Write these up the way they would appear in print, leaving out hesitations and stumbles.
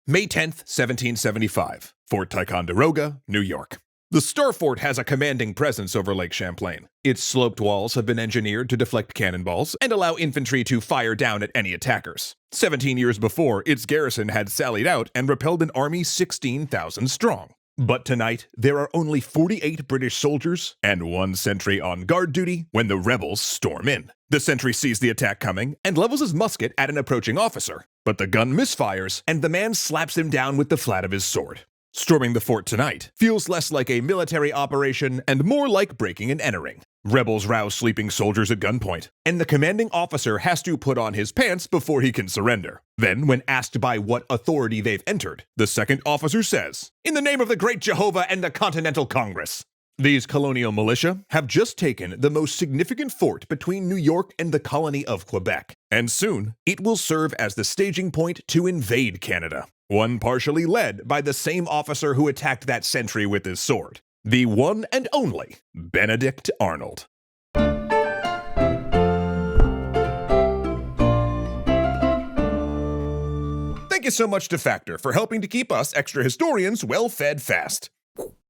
May 10th, 1775, Fort Ticonderoga, New York. The Star Fort has a commanding presence over Lake Champlain. Its sloped walls have been engineered to deflect cannonballs and allow infantry to fire down at any attackers. 17 years before, its garrison had sallied out and repelled an army 16,000 strong. But tonight, there are only 48 British soldiers and 1 sentry on guard duty when the rebels storm in. The sentry sees the attack coming and levels his musket at an approaching officer, but the gun misfires and the man slaps him down with the flat of his sword. Storming the fort tonight feels less like a military operation and more like breaking and entering. Rebels rouse sleeping soldiers at gunpoint, and the commanding officer has to put on his pants before he can surrender. Then, when asked by what authority they've entered, the second officer says, "In the name of the great Jehovah and the Continental Congress." These colonial militia have just taken the most significant fort between New York and the colony of Quebec, and soon it will serve as the staging point to invade Canada. One partially led by the same officer who attacked that sentry with his sword, the one and only Benedict Arnold. Thank you so much to Factor for helping to keep us extra historians well-fed fast.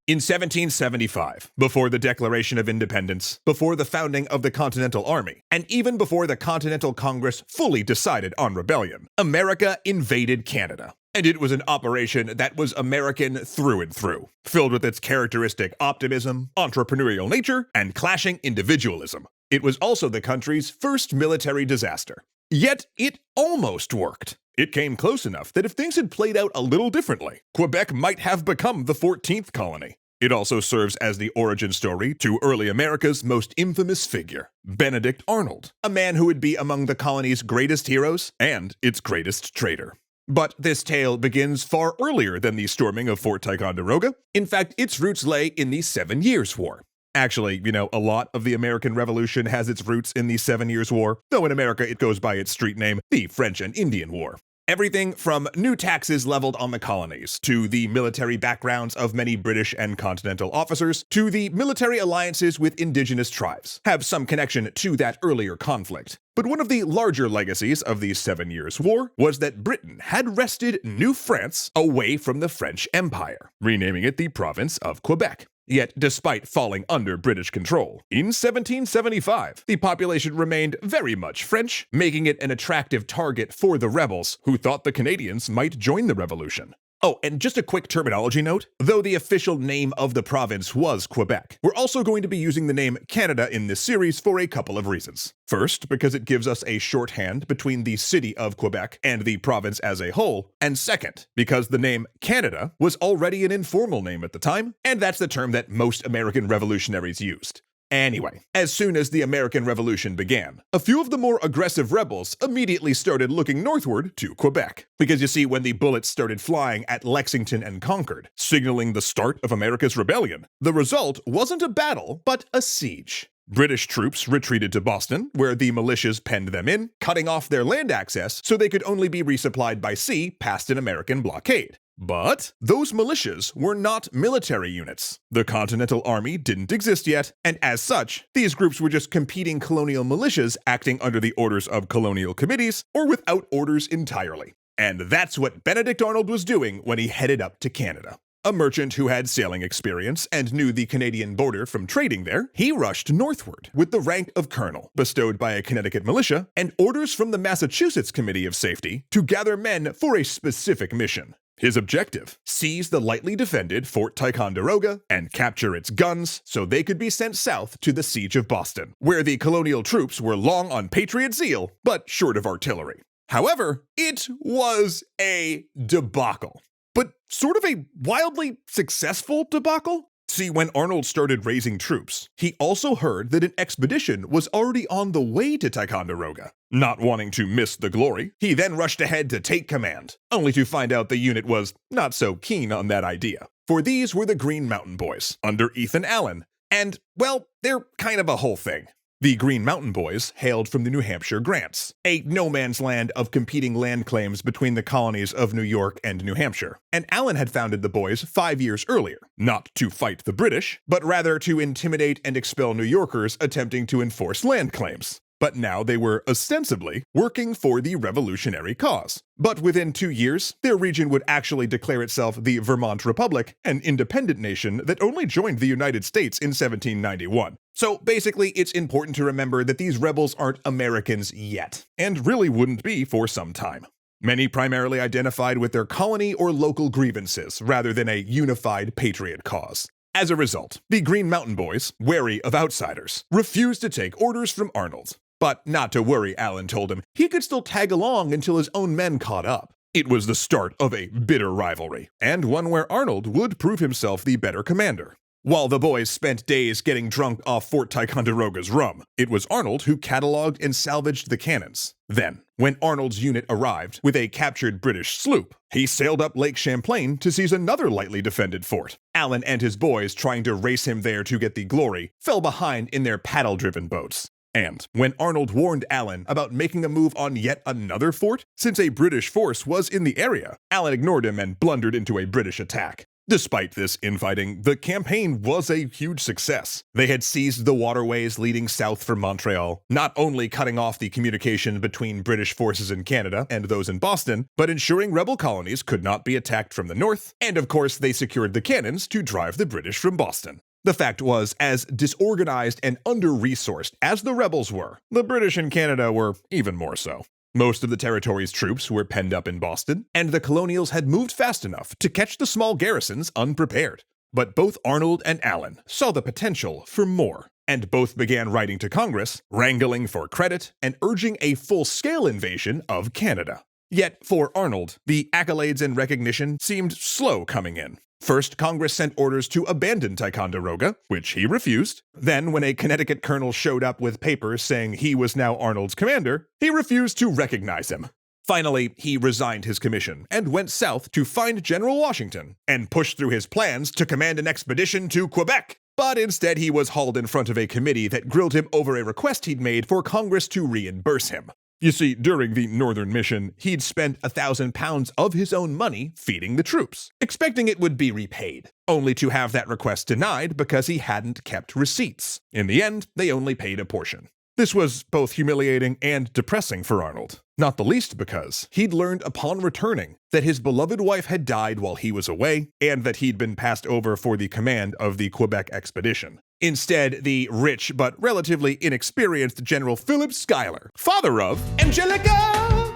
In 1775, before the Declaration of Independence, before the founding of the Continental Army, and even before the Continental Congress fully decided on rebellion, America invaded Canada. And it was an operation that was American through and through, filled with its characteristic optimism, entrepreneurial nature, and clashing individualism. It was also the country's first military disaster. Yet it almost worked. It came close enough that if things had played out a little differently, Quebec might have become the 14th colony. It also serves as the origin story to early America's most infamous figure, Benedict Arnold, a man who would be among the colony's greatest heroes and its greatest traitor. But this tale begins far earlier than the storming of Fort Ticonderoga. In fact, its roots lay in the 7 Years' War. Actually, a lot of the American Revolution has its roots in the 7 Years' War, though in America it goes by its street name, the French and Indian War. Everything from new taxes leveled on the colonies, to the military backgrounds of many British and continental officers, to the military alliances with indigenous tribes, have some connection to that earlier conflict. But one of the larger legacies of the 7 Years' War was that Britain had wrested New France away from the French Empire, renaming it the province of Quebec. Yet, despite falling under British control, in 1775, the population remained very much French, making it an attractive target for the rebels who thought the Canadians might join the revolution. Oh, and just a quick terminology note, though the official name of the province was Quebec, we're also going to be using the name Canada in this series for a couple of reasons. First, because it gives us a shorthand between the city of Quebec and the province as a whole, and second, because the name Canada was already an informal name at the time, and that's the term that most American revolutionaries used. Anyway, as soon as the American Revolution began, a few of the more aggressive rebels immediately started looking northward to Quebec. Because you see, when the bullets started flying at Lexington and Concord, signaling the start of America's rebellion, the result wasn't a battle, but a siege. British troops retreated to Boston, where the militias penned them in, cutting off their land access so they could only be resupplied by sea past an American blockade. But those militias were not military units. The Continental Army didn't exist yet, and as such, these groups were just competing colonial militias acting under the orders of colonial committees or without orders entirely. And that's what Benedict Arnold was doing when he headed up to Canada. A merchant who had sailing experience and knew the Canadian border from trading there, he rushed northward with the rank of colonel, bestowed by a Connecticut militia, and orders from the Massachusetts Committee of Safety to gather men for a specific mission. His objective: seize the lightly defended Fort Ticonderoga and capture its guns so they could be sent south to the Siege of Boston, where the colonial troops were long on patriot zeal, but short of artillery. However, it was a debacle. But sort of a wildly successful debacle? See, when Arnold started raising troops, he also heard that an expedition was already on the way to Ticonderoga. Not wanting to miss the glory, he then rushed ahead to take command, only to find out the unit was not so keen on that idea. For these were the Green Mountain Boys, under Arnold and Allen, and, well, they're kind of a whole thing. The Green Mountain Boys hailed from the New Hampshire Grants, a no-man's land of competing land claims between the colonies of New York and New Hampshire, and Allen had founded the Boys 5 years earlier, not to fight the British, but rather to intimidate and expel New Yorkers attempting to enforce land claims. but now they were ostensibly working for the revolutionary cause. But within 2 years, their region would actually declare itself the Vermont Republic, an independent nation that only joined the United States in 1791. So basically, it's important to remember that these rebels aren't Americans yet, and really wouldn't be for some time. Many primarily identified with their colony or local grievances, rather than a unified patriot cause. As a result, the Green Mountain Boys, wary of outsiders, refused to take orders from Arnold. But not to worry, Allen told him, he could still tag along until his own men caught up. It was the start of a bitter rivalry, and one where Arnold would prove himself the better commander. While the boys spent days getting drunk off Fort Ticonderoga's rum, it was Arnold who cataloged and salvaged the cannons. Then, when Arnold's unit arrived with a captured British sloop, he sailed up Lake Champlain to seize another lightly defended fort. Allen and his boys, trying to race him there to get the glory, fell behind in their paddle-driven boats. And when Arnold warned Allen about making a move on yet another fort, since a British force was in the area, Allen ignored him and blundered into a British attack. Despite this infighting, the campaign was a huge success. They had seized the waterways leading south from Montreal, not only cutting off the communication between British forces in Canada and those in Boston, but ensuring rebel colonies could not be attacked from the north, and of course they secured the cannons to drive the British from Boston. The fact was, as disorganized and under-resourced as the rebels were, the British in Canada were even more so. Most of the territory's troops were penned up in Boston, and the colonials had moved fast enough to catch the small garrisons unprepared. But both Arnold and Allen saw the potential for more, and both began writing to Congress, wrangling for credit, and urging a full-scale invasion of Canada. Yet, for Arnold, the accolades and recognition seemed slow coming in. First, Congress sent orders to abandon Ticonderoga, which he refused. Then, when a Connecticut colonel showed up with papers saying he was now Arnold's commander, he refused to recognize him. Finally, he resigned his commission and went south to find General Washington and push through his plans to command an expedition to Quebec. But instead, he was hauled in front of a committee that grilled him over a request he'd made for Congress to reimburse him. You see, during the Northern Mission, he'd spent 1,000 pounds of his own money feeding the troops, expecting it would be repaid, only to have that request denied because he hadn't kept receipts. In the end, they only paid a portion. This was both humiliating and depressing for Arnold, not the least because he'd learned upon returning that his beloved wife had died while he was away, and that he'd been passed over for the command of the Quebec expedition. Instead, the rich but relatively inexperienced General Philip Schuyler, father of Angelica,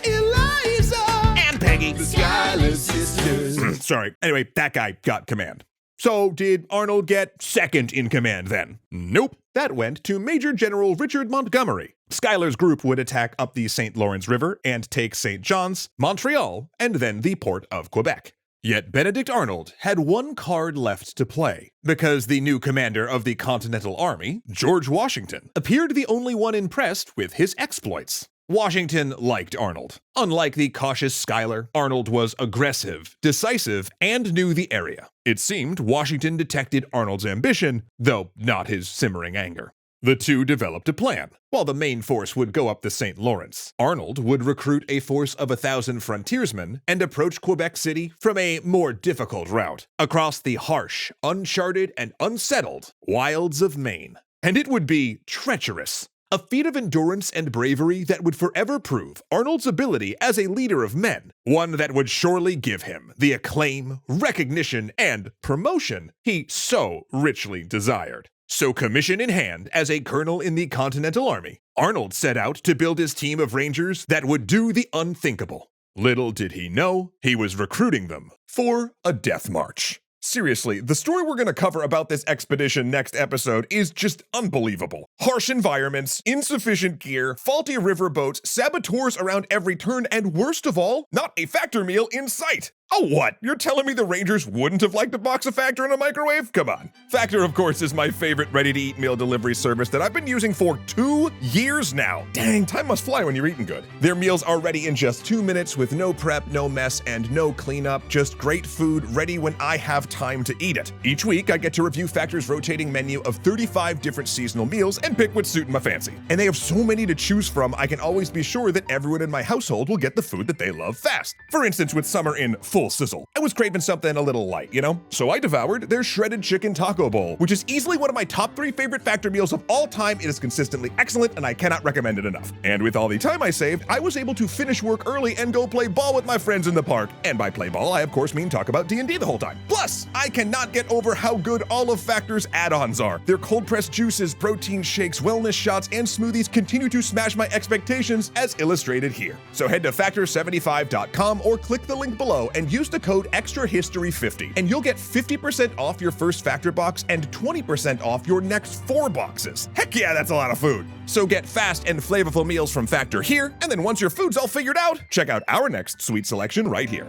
Eliza, and Peggy, the Schuyler sisters. Sorry. Anyway, that guy got command. So did Arnold get second in command then? Nope. That went to Major General Richard Montgomery. Schuyler's group would attack up the St. Lawrence River and take St. John's, Montreal, and then the port of Quebec. Yet Benedict Arnold had one card left to play, because the new commander of the Continental Army, George Washington, appeared the only one impressed with his exploits. Washington liked Arnold. Unlike the cautious Schuyler, Arnold was aggressive, decisive, and knew the area. It seemed Washington detected Arnold's ambition, though not his simmering anger. The two developed a plan. While the main force would go up the St. Lawrence, Arnold would recruit a force of 1,000 frontiersmen and approach Quebec City from a more difficult route, across the harsh, uncharted, and unsettled wilds of Maine. And it would be treacherous. A feat of endurance and bravery that would forever prove Arnold's ability as a leader of men, one that would surely give him the acclaim, recognition, and promotion he so richly desired. So commission in hand as a colonel in the Continental Army, Arnold set out to build his team of Rangers that would do the unthinkable. Little did he know, he was recruiting them for a death march. Seriously, the story we're going to cover about this expedition next episode is just unbelievable. Harsh environments, insufficient gear, faulty riverboats, saboteurs around every turn, and worst of all, not a factor meal in sight. Oh what? You're telling me the Rangers wouldn't have liked a box of Factor in a microwave? Come on. Factor, of course, is my favorite ready-to-eat meal delivery service that I've been using for 2 years now. Dang, time must fly when you're eating good. Their meals are ready in just 2 minutes with no prep, no mess, and no cleanup. Just great food ready when I have time to eat it. Each week, I get to review Factor's rotating menu of 35 different seasonal meals and pick what's suiting my fancy. And they have so many to choose from, I can always be sure that everyone in my household will get the food that they love fast. For instance, with summer in full sizzle. I was craving something a little light, you know? So I devoured their shredded chicken taco bowl, which is easily one of my top 3 favorite Factor meals of all time. It is consistently excellent, and I cannot recommend it enough. And with all the time I saved, I was able to finish work early and go play ball with my friends in the park. And by play ball, I of course mean talk about D&D the whole time. Plus, I cannot get over how good all of Factor's add-ons are. Their cold-pressed juices, protein shakes, wellness shots, and smoothies continue to smash my expectations as illustrated here. So head to factor75.com or click the link below and use the code EXTRAHISTORY50, and you'll get 50% off your first Factor box and 20% off your next 4 boxes. Heck yeah, that's a lot of food. So get fast and flavorful meals from Factor here, and then once your food's all figured out, check out our next sweet selection right here.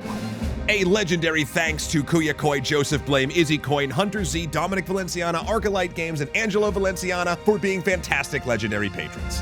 A legendary thanks to Kuya Koi, Joseph Blame, Izzy Coin, Hunter Z, Dominic Valenciana, Arcolite Games, and Angelo Valenciana for being fantastic legendary patrons.